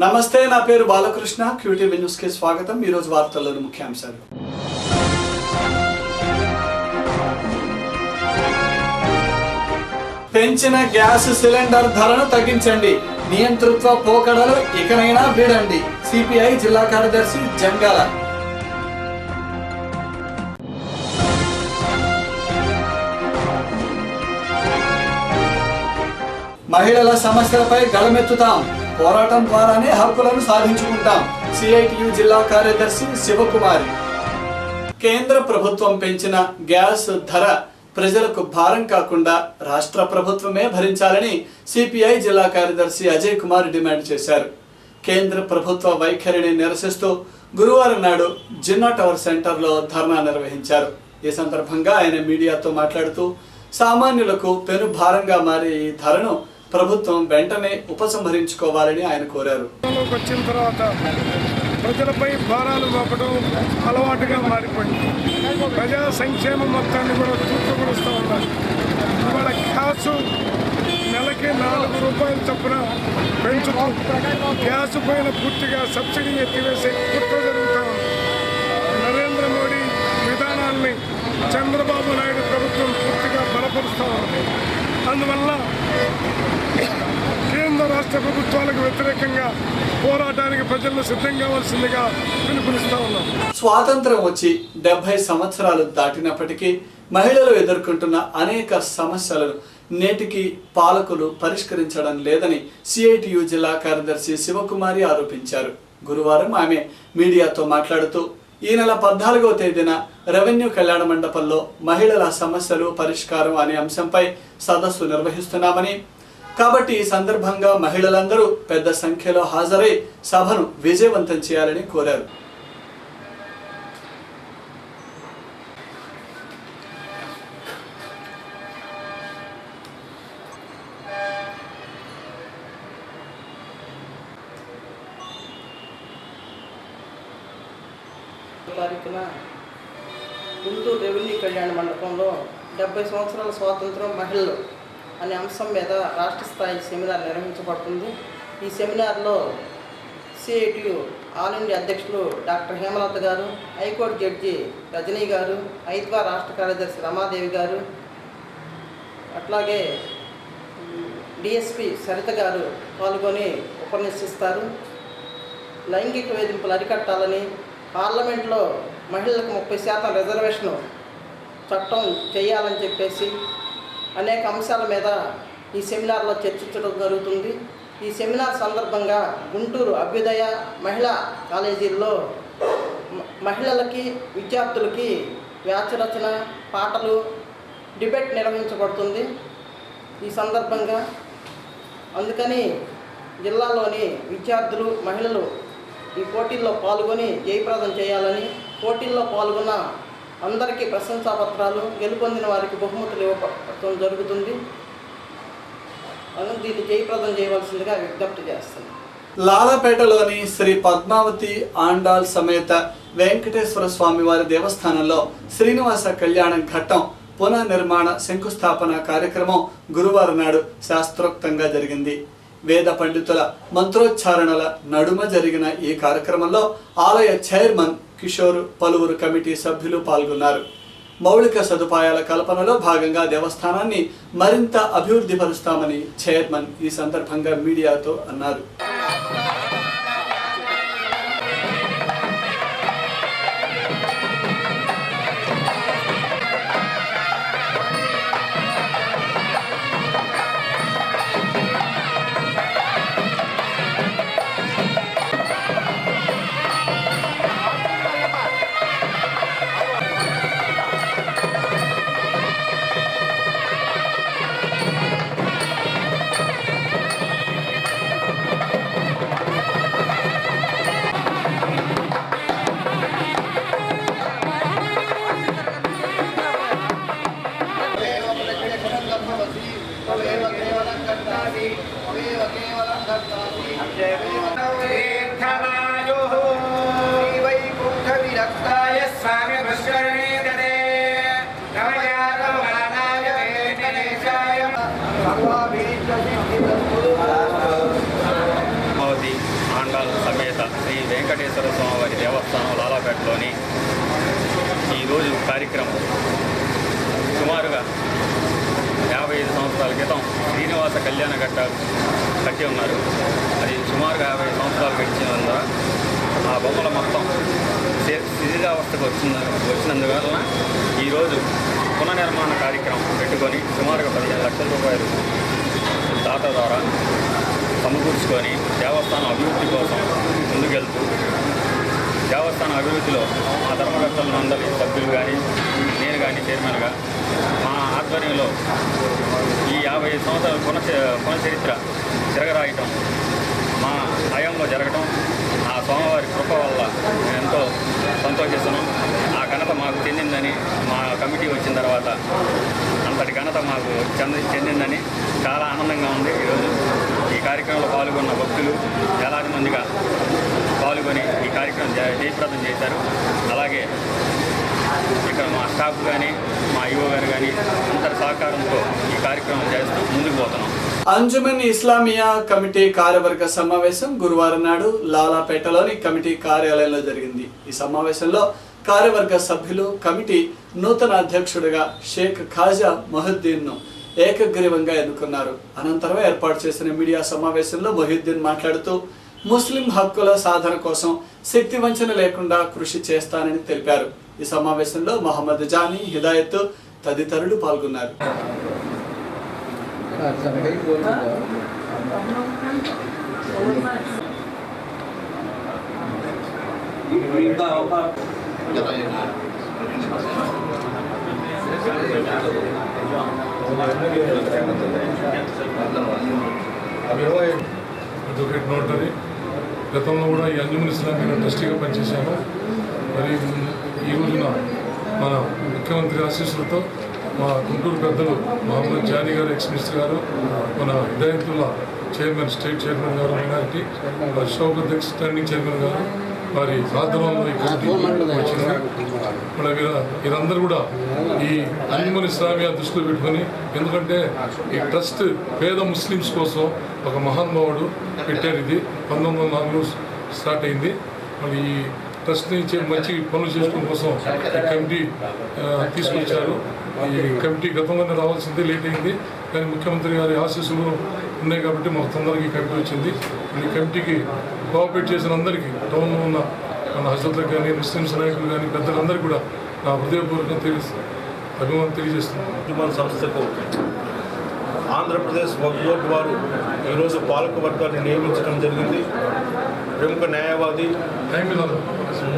నమస్తే, నా పేరు బాలకృష్ణ. క్యూటీవీ న్యూస్ కి స్వాగతం. ఈ రోజు వార్తల్లోని ముఖ్యాంశాలు. పెంచిన గ్యాస్ సిలిండర్ ధరను తగ్గించండి, నియంతృత్వ పోకడలు ఇకనైనా వీడండి. సిపిఐ జిల్లా కార్యదర్శి జంగాల. మహిళల సమస్యలపై గళమెత్తుతాం, పోరాటం ద్వారానే హక్కులను సాధించుకుంటాం. సిఐటియు జిల్లా కార్యదర్శి శివకుమారి. కేంద్ర ప్రభుత్వం పెంచిన గ్యాస్ ధర ప్రజలకు భారం కాకుండా రాష్ట్ర ప్రభుత్వమే భరించాలని సిపిఐ జిల్లా కార్యదర్శి అజయ్ కుమార్ డిమాండ్ చేశారు. కేంద్ర ప్రభుత్వ వైఖరిని నిరసిస్తూ గురువారం నాడు జిన్నా టవర్ సెంటర్లో ధర్నా నిర్వహించారు. ఈ సందర్భంగా ఆయన మీడియాతో మాట్లాడుతూ సామాన్యులకు పెను భారంగా మారే ఈ ధరను ప్రభుత్వం వెంటనే ఉపసంహరించుకోవాలని ఆయన కోరారు. వచ్చిన తర్వాత ప్రజలపై భారాలు మోపడం అలవాటుగా మారిపోయింది. ప్రజా సంక్షేమం మొత్తాన్ని కూడా తూర్పుపరుస్తూ ఉన్నారు. ఇవాళ గ్యాసు నెలకి 4 రూపాయల చొప్పున పెంచుతూ గ్యాస్ పైన పూర్తిగా సబ్సిడీ ఎత్తివేసే కుట్ర జరుగుతూ ఉంది. నరేంద్ర మోడీ విధానాల్ని చంద్రబాబు నాయుడు ప్రభుత్వం పూర్తిగా బలపరుస్తూ ఉంది. అందువల్ల కేంద్ర రాష్ట్ర ప్రభుత్వాలకు వ్యతిరేకంగా పోరాటానికి ప్రజలను సిద్ధం కావాల్సిందిగా పిలుపునిస్తా ఉన్నాం. స్వాతంత్రం వచ్చి 70 సంవత్సరాలు దాటినప్పటికీ మహిళలు ఎదుర్కొంటున్న అనేక సమస్యలను నేటికి పాలకులు పరిష్కరించడం లేదని సిఐటియు జిల్లా కార్యదర్శి శివకుమారి ఆరోపించారు. గురువారం ఆమె మీడియాతో మాట్లాడుతూ ఈ నెల 14వ తేదీన రెవెన్యూ కళ్యాణ మండపంలో మహిళల సమస్యలు పరిష్కారం అనే అంశంపై సదస్సు నిర్వహిస్తున్నామని, కాబట్టి ఈ సందర్భంగా మహిళలందరూ పెద్ద సంఖ్యలో హాజరై సభను విజయవంతం చేయాలని కోరారు. తారీఖున గుంటూరు రెవెన్యూ కళ్యాణ మండపంలో 70 సంవత్సరాల స్వాతంత్రం మహిళలు అనే అంశం మీద రాష్ట్ర స్థాయి సెమినార్ నిర్వహించబడుతుంది. ఈ సెమినార్లో సిఐటియు ఆల్ ఇండియా అధ్యక్షులు డాక్టర్ హేమలత గారు, హైకోర్టు జడ్జి రజనీ గారు, ఐద్వా రాష్ట్ర కార్యదర్శి రమాదేవి గారు, అట్లాగే డిఎస్పి సరిత గారు పాల్గొని ఉపన్యసిస్తారు. లైంగిక వేధింపులు అరికట్టాలని, పార్లమెంట్లో మహిళలకు 30% రిజర్వేషన్ చట్టం చేయాలని చెప్పేసి అనేక అంశాల మీద ఈ సెమినార్లో చర్చించడం జరుగుతుంది. ఈ సెమినార్ సందర్భంగా గుంటూరు అభ్యుదయ మహిళా కాలేజీల్లో మహిళలకి విద్యార్థులకి వ్యాసరచన, పాటలు, డిబేట్ నిర్వహించబడుతుంది. ఈ సందర్భంగా అందుకని జిల్లాలోని విద్యార్థులు, మహిళలు ఈ పోటీల్లో పాల్గొని జయప్రదం చేయాలని, పోటీల్లో పాల్గొన్న అందరికీ ప్రశంసాపత్రాలు, గెలుపొందిన వారికి బహుమతులు ఇవ్వడం జరుగుతుంది. దీన్ని జయప్రదం చేయవలసిందిగా విజ్ఞప్తి చేస్తుంది. లాలపేటలోని శ్రీ పద్మావతి ఆండాల్ సమేత వెంకటేశ్వర స్వామి వారి దేవస్థానంలో శ్రీనివాస కళ్యాణ ఘట్టం పునర్నిర్మాణ శంకుస్థాపన కార్యక్రమం గురువారం నాడు శాస్త్రోక్తంగా జరిగింది. వేద పండితుల మంత్రోచ్చారణల నడుమ జరిగిన ఈ కార్యక్రమంలో ఆలయ చైర్మన్ కిషోర్, పలువురు కమిటీ సభ్యులు పాల్గొన్నారు. మౌలిక సదుపాయాల కల్పనలో భాగంగా దేవస్థానాన్ని మరింత అభివృద్ధి పరుస్తామని చైర్మన్ ఈ సందర్భంగా మీడియాతో అన్నారు. వెంకటేశ్వర స్వామివారి దేవస్థానం లాలాపేటలోని ఈరోజు కార్యక్రమం సుమారుగా 55 సంవత్సరాల క్రితం శ్రీనివాస కళ్యాణ ఘట్టాలు కట్టి ఉన్నారు. అది సుమారుగా 50 సంవత్సరాలు గడిచినందున ఆ బొమ్మల మొత్తం శిథిలావస్థకు వచ్చినందువలన ఈరోజు పునర్నిర్మాణ కార్యక్రమం పెట్టుకొని సుమారుగా 15 లక్షల రూపాయలు దాత ద్వారా సమకూర్చుకొని దేవస్థానం అభివృద్ధి కోసం ముందుకెళ్తూ దేవస్థానం అభివృద్ధిలో మా ధర్మకర్తల మండలి సభ్యులు కానీ నేను కానీ చైర్మన్గా మా ఆధ్వర్యంలో ఈ 55 సంవత్సరాల పునఃచరిత్ర తిరగరాయటం మా హయాంలో జరగటం ఆ స్వామివారి కృప వల్ల మేము ఎంతో సంతోషిస్తున్నాం. ఆ ఘనత మాకు చెందిందని మా కమిటీ వచ్చిన తర్వాత అంతటి ఘనత మాకు చెందిందని చాలా ఆనందంగా ఉంది. ఈరోజు ఈ కార్యక్రమంలో పాల్గొన్న భక్తులు వేలాది మందిగా పాల్గొని ఈ కార్యక్రమం జయప్రదం చేశారు. అలాగే ఇక్కడ మా స్టాఫ్ కానీ మా ఈవో గారు కానీ అందరి సహకారంతో ఈ కార్యక్రమం చేస్తూ ముందుకు పోతున్నాం. అంజుమన్ ఇస్లామియా కమిటీ కార్యవర్గ సమావేశం గురువారం నాడు లాలాపేటలోని కమిటీ కార్యాలయంలో జరిగింది. ఈ సమావేశంలో కార్యవర్గ సభ్యులు కమిటీ నూతన అధ్యక్షుడిగా షేక్ ఖాజా మొహిద్దీన్ను ఏకగ్రీవంగా ఎన్నుకున్నారు. అనంతరం ఏర్పాటు చేసిన మీడియా సమావేశంలో మొహిద్దీన్ మాట్లాడుతూ ముస్లిం హక్కుల సాధన కోసం శక్తి వంచన లేకుండా కృషి చేస్తానని తెలిపారు. ఈ సమావేశంలో మహమ్మద్ జానీ, హిదాయత్ తదితరులు పాల్గొన్నారు. అడ్వకేట్ నోటరీ గతంలో కూడా ఈ అంజుమన్ ఇస్లామియా ట్రస్టీగా పనిచేశాను. మరి ఈ రోజున మన ముఖ్యమంత్రి ఆశీస్సులతో మా గుంటూరు పెద్దలు మహమ్మద్ జానీ గారు, ఎక్స్ మినిస్టర్ గారు, మన హిదాయతుల్లా చైర్మన్, స్టేట్ చైర్మన్ గారు, minority Shaukat X standing chairman గారు వారి ఆధ్వర్యంలో ఈ కమిటీ వచ్చింది. మన వీరందరూ కూడా ఈ అంజుమన్ ఇస్లామియా దృష్టిలో పెట్టుకొని, ఎందుకంటే ఈ ట్రస్ట్ పేద ముస్లిమ్స్ కోసం ఒక మహానుభావుడు పెట్టారు. ఇది 1904లో స్టార్ట్ అయింది. మరి ఈ ట్రస్ట్ని మంచి పనులు చేసుకోవడం కోసం ఈ కమిటీ తీసుకొచ్చారు. ఈ కమిటీ గతంలోనే రావాల్సిందే, లేట్ అయింది. కానీ ముఖ్యమంత్రి గారి ఆశీస్సులు ఉన్నాయి కాబట్టి మాకు తొందరగా ఈ కమిటీ వచ్చింది. ఈ కమిటీకి కోఆపరేట్ చేసిన అందరికీ, టౌన్లో ఉన్న మన హజరత్లకు కానీ, ముస్లిమ్స్ నాయకులు కానీ, పెద్దలందరికీ కూడా నా హృదయపూర్వకం అభిమానం తెలియజేస్తున్నాను. అంజుమన్ సంస్థకు ఆంధ్రప్రదేశ్ వక్ఫ్ బోర్డు వారు ఈరోజు పాలక వర్గాన్ని నియమించడం జరిగింది. ప్రముఖ న్యాయవాది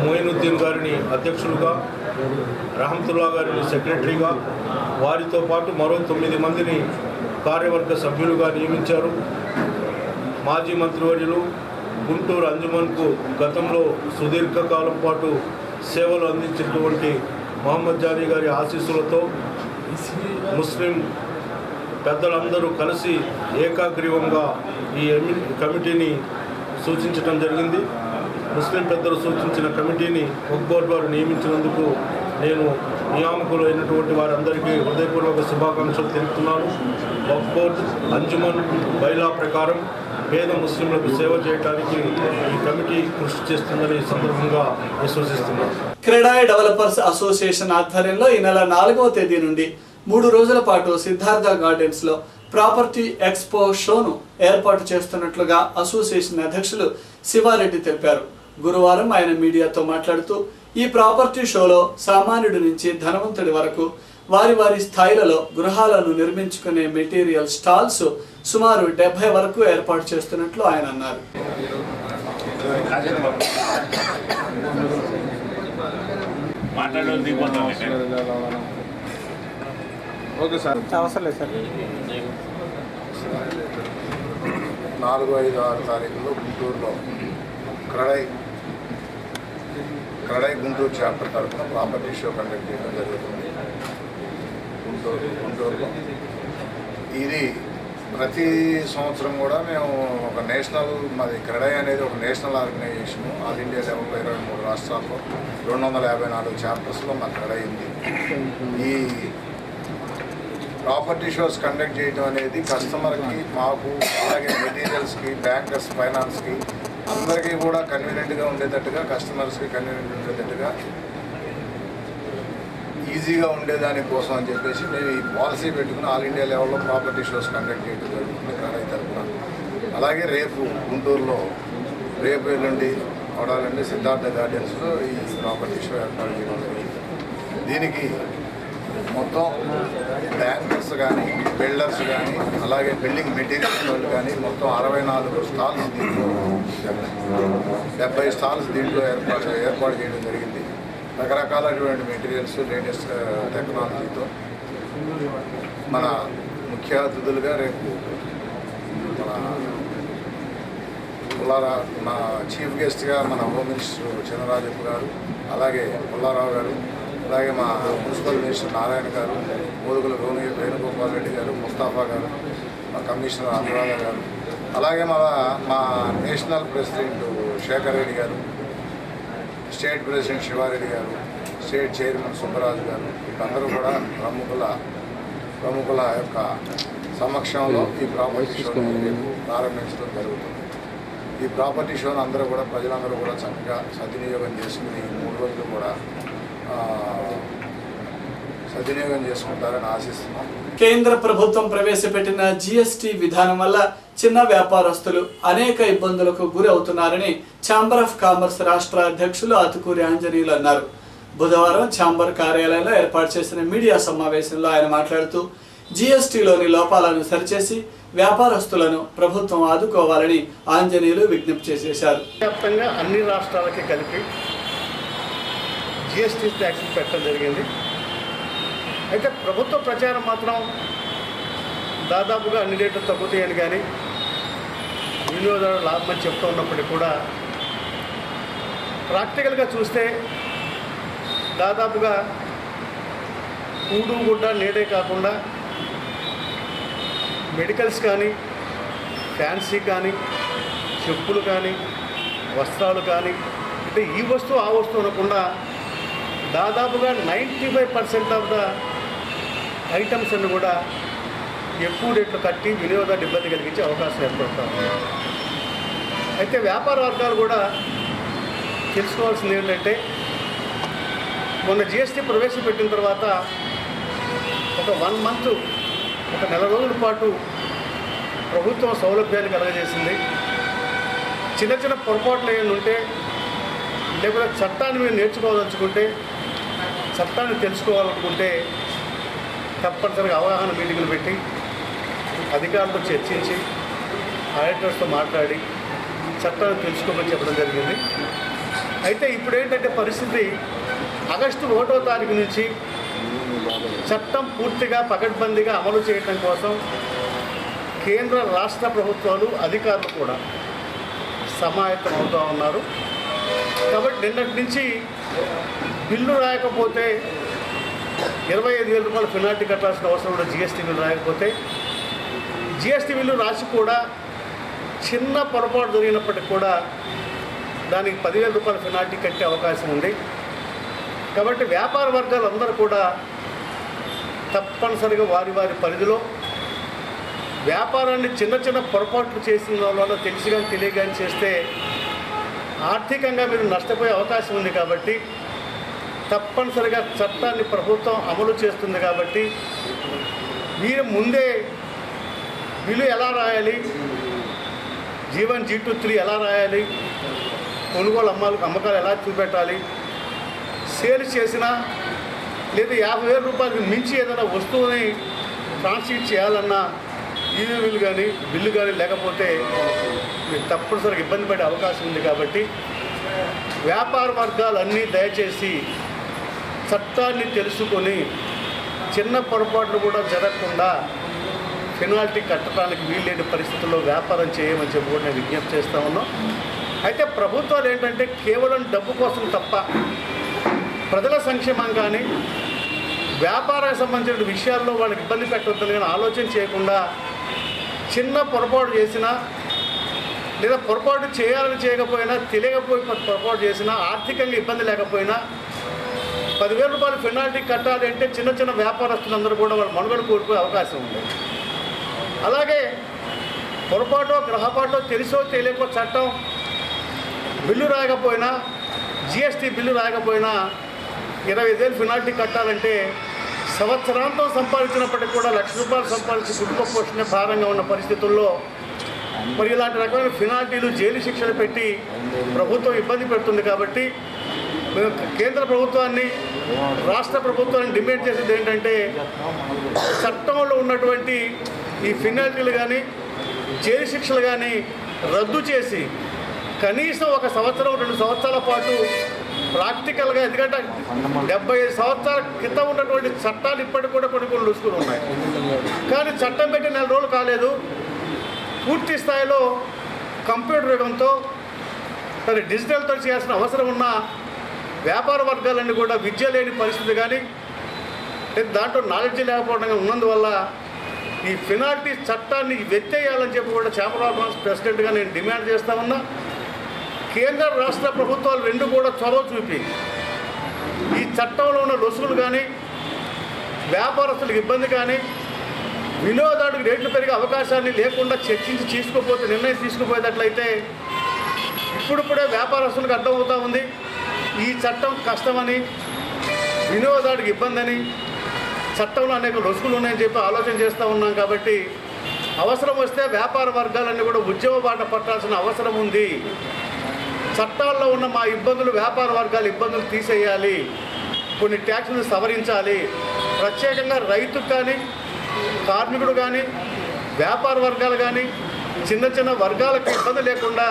మొయినుద్దీన్ గారిని అధ్యక్షులుగా, రహమతుల్లా గారిని సెక్రటరీగా, వారితో పాటు మరో 9 మందిని కార్యవర్గ సభ్యులుగా నియమించారు. మాజీ మంత్రివర్యులు గుంటూరు అంజుమన్కు గతంలో సుదీర్ఘకాలం పాటు సేవలు అందించినటువంటి మహమ్మద్ జానీ గారి ఆశీస్సులతో ముస్లిం పెద్దలందరూ కలిసి ఏకాగ్రీవంగా ఈ కమిటీని సూచించడం జరిగింది. ముస్లిం పెద్దలు సూచించిన కమిటీని వక్ఫ్ బోర్డు వారు నియమించినందుకు నేను నియామకులు అయినటువంటి వారందరికీ హృదయపూర్వక శుభాకాంక్షలు తెలుపుతున్నాను. వక్ఫ్ బోర్డు అంజుమన్ బైలా ప్రకారం పేద ముస్లింలకు సేవ చేయడానికి ఈ కమిటీ కృషి చేస్తుందని సందర్భంగా విశ్వసిస్తున్నాను. క్రెడాయ్ డెవలపర్స్ అసోసియేషన్ ఆధ్వర్యంలో ఈ నెల 4వ తేదీ నుండి 3 రోజుల పాటు సిద్ధార్థ గార్డెన్స్ లో ప్రాపర్టీ ఎక్స్పో షోను ఏర్పాటు చేస్తున్నట్లుగా అసోసియేషన్ అధ్యక్షులు శివారెడ్డి తెలిపారు. గురువారం ఆయన మీడియాతో మాట్లాడుతూ ఈ ప్రాపర్టీ షోలో సామాన్యుడి నుంచి ధనవంతుడి వరకు వారి వారి స్థాయిలలో గృహాలను నిర్మించుకునే మెటీరియల్ స్టాల్స్ సుమారు 70 వరకు ఏర్పాటు చేస్తున్నట్లు ఆయన అన్నారు. ఓకే సార్, అవసరం లేదు సార్. 4, 5, 6 తారీఖుల్లో గుంటూరులో క్రెడాయ్ గుంటూరు చాప్టర్ తరఫున ప్రాపర్టీ షో కండక్ట్ చేయడం జరుగుతుంది గుంటూరులో. ఇది ప్రతి సంవత్సరం కూడా మేము ఒక నేషనల్, మాది క్రెడాయ్ అనేది ఒక నేషనల్ ఆర్గనైజేషను. ఆల్ ఇండియా లెవెల్లో 23 రాష్ట్రాల్లో 254 చాప్టర్స్లో మా క్రెడాయ్ ఉంది. ఈ ప్రాపర్టీ షోస్ కండక్ట్ చేయడం అనేది కస్టమర్కి, మాకు, అలాగే మెటీరియల్స్కి, బ్యాంకర్స్, ఫైనాన్స్కి అందరికీ కూడా కన్వీనియంట్గా ఉండేటట్టుగా, కస్టమర్స్కి కన్వీనియంట్ ఉండేటట్టుగా, ఈజీగా ఉండేదాని కోసం అని చెప్పేసి మేము ఈ పాలసీ పెట్టుకుని ఆల్ ఇండియా లెవెల్లో ప్రాపర్టీ షోస్ కండక్ట్ చేయడం జరుగుతుంది క్రెడై తరఫున. అలాగే రేపు గుంటూరులో ఎల్లుండి కొడాలండి సిద్ధార్థ గార్డెన్స్లో ఈ ప్రాపర్టీ షో ఏర్పాటు చేయడం జరిగింది. దీనికి మొత్తం బ్యాంకర్స్ కానీ, బిల్డర్స్ కానీ, అలాగే బిల్డింగ్ మెటీరియల్స్ వాళ్ళు కానీ మొత్తం 64 స్టాల్స్ దీంట్లో 70 స్టాల్స్ దీంట్లో ఏర్పాటు చేయడం జరిగింది. రకరకాలైనటువంటి మెటీరియల్స్, లేటెస్ట్ టెక్నాలజీతో మన ముఖ్య అతిథులుగా రేపు మన చీఫ్ గెస్ట్గా మన హోమ్ మినిస్టర్ చినరాజప్ప గారు, అలాగే పుల్లారావు గారు, అలాగే మా మున్సిపల్ మినిస్టర్ నారాయణ గారు, మోదుగుల వేణుగోపాల్ రెడ్డి గారు, ముస్తాఫా గారు, మా కమిషనర్ అనురాధ గారు, అలాగే మా నేషనల్ ప్రెసిడెంట్ శేఖర్ రెడ్డి గారు, స్టేట్ ప్రెసిడెంట్ శివారెడ్డి గారు, స్టేట్ చైర్మన్ సుబ్బరాజు గారు, వీళ్ళందరూ కూడా ప్రముఖుల యొక్క సమక్షంలో ఈ ప్రాపర్టీ షోని రేపు ప్రారంభించడం జరుగుతుంది. ఈ ప్రాపర్టీ షోని అందరూ కూడా ప్రజలందరూ కూడా చక్కగా సద్వినియోగం చేసుకుని 3 రోజులు కూడా సద్వినియోగం చేసుకుంటారని ఆశిస్తున్నాం. కేంద్ర ప్రభుత్వం ప్రవేశపెట్టిన జీఎస్టీ విధానం వల్ల చిన్న వ్యాపారస్తులు అనేక ఇబ్బందులకు గురి అవుతున్నారని ఛాంబర్ ఆఫ్ కామర్స్ రాష్ట్ర అధ్యక్షులు ఆతుకూరి ఆంజనేయులు అన్నారు. బుధవారం ఛాంబర్ కార్యాలయంలో ఏర్పాటు చేసిన మీడియా సమావేశంలో ఆయన మాట్లాడుతూ జీఎస్టీలోని లోపాలను సరిచేసి వ్యాపారస్తులను ప్రభుత్వం ఆదుకోవాలని ఆంజనేయులు విజ్ఞప్తి చేశారు. వ్యాప్తంగా అన్ని రాష్ట్రాలకి కలిపి జిఎస్టీ ట్యాక్స్ పెట్టడం జరిగింది. అయితే ప్రభుత్వ ప్రచారం మాత్రం దాదాపుగా అన్ని రేట్లు తగ్గుతాయని కానీ వినియోగదారులు లాభమని చెప్తూ ఉన్నప్పటికీ కూడా ప్రాక్టికల్గా చూస్తే దాదాపుగా కూడు గుడ్డ నీడే కాకుండా మెడికల్స్ కానీ, ఫ్యాన్సీ కానీ, చెప్పులు కానీ, వస్త్రాలు కానీ, అంటే ఈ వస్తువు ఆ వస్తువు అనకుండా దాదాపుగా 95% ఆఫ్ ద ఐటమ్స్ అన్ని కూడా ఎక్కువ రేట్లు కట్టి వినియోగదారులు ఇబ్బంది కలిగించే అవకాశం ఏర్పడుతుంది. అయితే వ్యాపార వర్గాలు కూడా తెలుసుకోవాల్సింది ఏంటంటే మొన్న జిఎస్టీ ప్రవేశపెట్టిన తర్వాత ఒక 1 మంత్, ఒక 1 నెల రోజుల పాటు ప్రభుత్వం సౌలభ్యాన్ని కలగజేసింది. చిన్న చిన్న పొరపాట్లు ఏమైనా ఉంటే, లేకపోతే చట్టాన్ని మీరు నేర్చుకోవాలనుకుంటే, చట్టాన్ని తెలుసుకోవాలనుకుంటే తప్పనిసరిగా అవగాహన మీటింగ్లు పెట్టి అధికారులతో చర్చించి ఆడిటర్స్తో మాట్లాడి చట్టాన్ని తెలుసుకోమని చెప్పడం జరిగింది. అయితే ఇప్పుడు ఏంటంటే పరిస్థితి ఆగస్టు 1వ తారీఖు నుంచి చట్టం పూర్తిగా పకడ్బందీగా అమలు చేయడం కోసం కేంద్ర రాష్ట్ర ప్రభుత్వాలు అధికారులు కూడా సమాయత్తం అవుతూ ఉన్నారు. కాబట్టి నిన్నటి నుంచి బిల్లు రాయకపోతే 25,000 రూపాయలు పెనాల్టీ కట్టాల్సిన అవసరం కూడా జిఎస్టీ బిల్లు రాయకపోతే, జిఎస్టీ బిల్లు రాసి కూడా చిన్న పొరపాటు జరిగినప్పటికి కూడా దానికి 10,000 రూపాయల పెనాల్టీ కట్టే అవకాశం ఉంది. కాబట్టి వ్యాపార వర్గాలు అందరూ కూడా తప్పనిసరిగా వారి వారి పరిధిలో వ్యాపారాన్ని చిన్న చిన్న పొరపాట్లు చేసిన వల్ల తెలిసి కానీ తెలియగాని చేస్తే ఆర్థికంగా మీరు నష్టపోయే అవకాశం ఉంది. కాబట్టి తప్పనిసరిగా చట్టాన్ని ప్రభుత్వం అమలు చేస్తుంది. కాబట్టి మీరు ముందే బిల్లు ఎలా రాయాలి, G1, G2, G3 ఎలా రాయాలి, కొనుగోలు అమ్మకాలు ఎలా చూపెట్టాలి, సేల్ చేసినా లేదా 50,000 రూపాయలకు మించి ఏదైనా వస్తువుని ట్రాన్స్మిట్ చేయాలన్నా ఈవీలు కానీ బిల్లు కానీ లేకపోతే మీరు తప్పనిసరిగా ఇబ్బంది పడే అవకాశం ఉంది. కాబట్టి వ్యాపార వర్గాలన్నీ దయచేసి చట్టాన్ని తెలుసుకొని చిన్న పొరపాట్లు కూడా జరగకుండా పెనాల్టీ కట్టడానికి వీల్లేని పరిస్థితుల్లో వ్యాపారం చేయమని చెప్పి కూడా నేను విజ్ఞప్తి చేస్తూ ఉన్నాం. అయితే ప్రభుత్వాలు ఏంటంటే కేవలం డబ్బు కోసం తప్ప ప్రజల సంక్షేమం కానీ వ్యాపారానికి సంబంధించిన విషయాల్లో వాళ్ళకి ఇబ్బంది పెట్టవద్దని కానీ ఆలోచన చేయకుండా చిన్న పొరపాటు చేసినా లేదా పొరపాటు చేయాలని చేయకపోయినా తెలియకపోయి పొరపాటు చేసినా ఆర్థికంగా ఇబ్బంది లేకపోయినా 10,000 రూపాయలు పెనాల్టీ కట్టాలి అంటే చిన్న చిన్న వ్యాపారస్తులందరూ కూడా వాళ్ళు మనుగడ కోల్పోయే అవకాశం ఉంది. అలాగే పొరపాటో గ్రహపాటో తెలిసో తెలియకో చట్టం బిల్లు రాకపోయినా, జిఎస్టీ బిల్లు రాకపోయినా 25,000 పెనాల్టీ కట్టాలంటే సంవత్సరాంతం సంపాదించినప్పటికీ కూడా ₹1,00,000 సంపాదించి కుటుంబ పోషణ భారంగా ఉన్న పరిస్థితుల్లో మరి ఇలాంటి రకమైన పెనాల్టీలు, జైలు శిక్షలు పెట్టి ప్రభుత్వం ఇబ్బంది పెడుతుంది. కాబట్టి మేము కేంద్ర ప్రభుత్వాన్ని, రాష్ట్ర ప్రభుత్వాన్ని డిమాండ్ చేసేది ఏంటంటే చట్టంలో ఉన్నటువంటి ఈ పెనాల్టీలు కానీ, జైలు శిక్షలు కానీ రద్దు చేసి కనీసం 1 సంవత్సరం 2 సంవత్సరాల పాటు ప్రాక్టికల్గా, ఎందుకంటే 75 సంవత్సరాల క్రితం ఉన్నటువంటి చట్టాలు ఇప్పటికి కూడా కొన్ని లుసుకుని ఉన్నాయి. కానీ చట్టం పెట్టి 4 రోజులు కాలేదు. పూర్తి స్థాయిలో కంప్యూటర్ యుగంతో మరి డిజిటల్తో చేయాల్సిన అవసరం ఉన్న వ్యాపార వర్గాలన్నీ కూడా విద్య లేని పరిస్థితి కానీ, దాంట్లో నాలెడ్జ్ లేకపోవడం ఉన్నందువల్ల ఈ పెనాల్టీ చట్టాన్ని వెత్తేయాలని చెప్పి కూడా ఛాంబర్ ఆఫ్ కామర్స్ ప్రెసిడెంట్గా నేను డిమాండ్ చేస్తా ఉన్నా. కేంద్ర రాష్ట్ర ప్రభుత్వాలు రెండు కూడా చొరవ చూపి ఈ చట్టంలో ఉన్న లొసుగులు కానీ, వ్యాపారస్తులకు ఇబ్బంది కానీ, వినియోగదారుడికి రేట్లు పెరిగే అవకాశాన్ని లేకుండా చర్చించి నిర్ణయం తీసుకుపోయేటట్లయితే ఇప్పుడిప్పుడే వ్యాపారస్తులకు అర్థమవుతూ ఉంది ఈ చట్టం కష్టమని, వినియోగదారుడికి ఇబ్బంది అని, చట్టంలో అనేక లొసుగులు ఉన్నాయని చెప్పి ఆలోచన చేస్తూ ఉన్నాం. కాబట్టి అవసరం వస్తే వ్యాపార వర్గాలన్నీ కూడా ఉద్యమ బాట పట్టాల్సిన అవసరం ఉంది. చట్టాల్లో ఉన్న మా ఇబ్బందులు, వ్యాపార వర్గాల ఇబ్బందులు తీసేయాలి. కొన్ని ట్యాక్సులు సవరించాలి. ప్రత్యేకంగా రైతుకు కానీ, కార్మికుడు కానీ, వ్యాపార వర్గాలు కానీ, చిన్న చిన్న వర్గాలకు ఇబ్బంది లేకుండా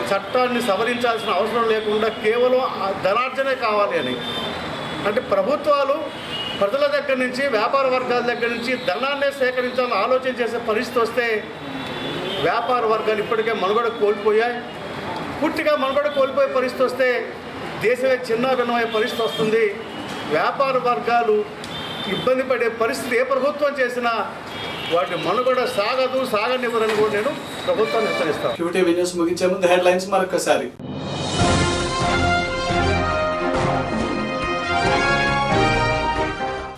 చట్టాన్ని సవరించాల్సిన అవసరం లేకుండా కేవలం ధనార్జనే కావాలి అని. అంటే ప్రభుత్వాలు ప్రజల దగ్గర నుంచి, వ్యాపార వర్గాల దగ్గర నుంచి ధనాన్నే సేకరించాలని ఆలోచన చేసే పరిస్థితి వస్తే వ్యాపార వర్గాలు ఇప్పటికే మనుగడ కోల్పోయాయి. పూర్తిగా మనుగడ కోల్పోయే పరిస్థితి వస్తే దేశమే చిన్న భిన్నమయ్యే పరిస్థితి వస్తుంది. వ్యాపార వర్గాలు ఇబ్బంది పడే పరిస్థితి ఏ ప్రభుత్వం చేసినా వాటి మనుగడ సాగనివ్వరని కూడా నేను ప్రభుత్వాన్ని హెచ్చరిస్తాను. QTV న్యూస్ ముగించే ముందు హెడ్లైన్స్ మరొకసారి.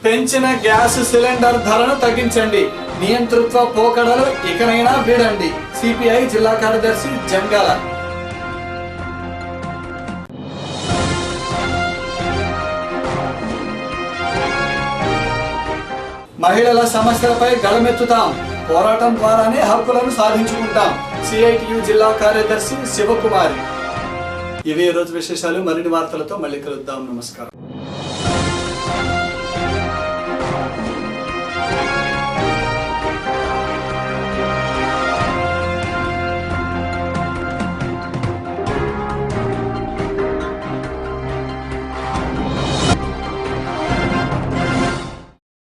పెంచిన గ్యాస్ సిలిండర్ ధరను తగ్గించండి, నియంతృత్వ పోకడలు ఇకనైనా వీడండి. సిపిఐ జిల్లా కార్యదర్శి జంగాల. మహిళల సమస్యలపై గళమెత్తుతాం, పోరాటం ద్వారానే హక్కులను సాధించుకుంటాం. CITU జిల్లా కార్యదర్శి శివకుమారి. ఇవే రోజు విశేషాలు. మరిన్ని వార్తలతో మళ్ళీ కలుద్దాం. నమస్కారం.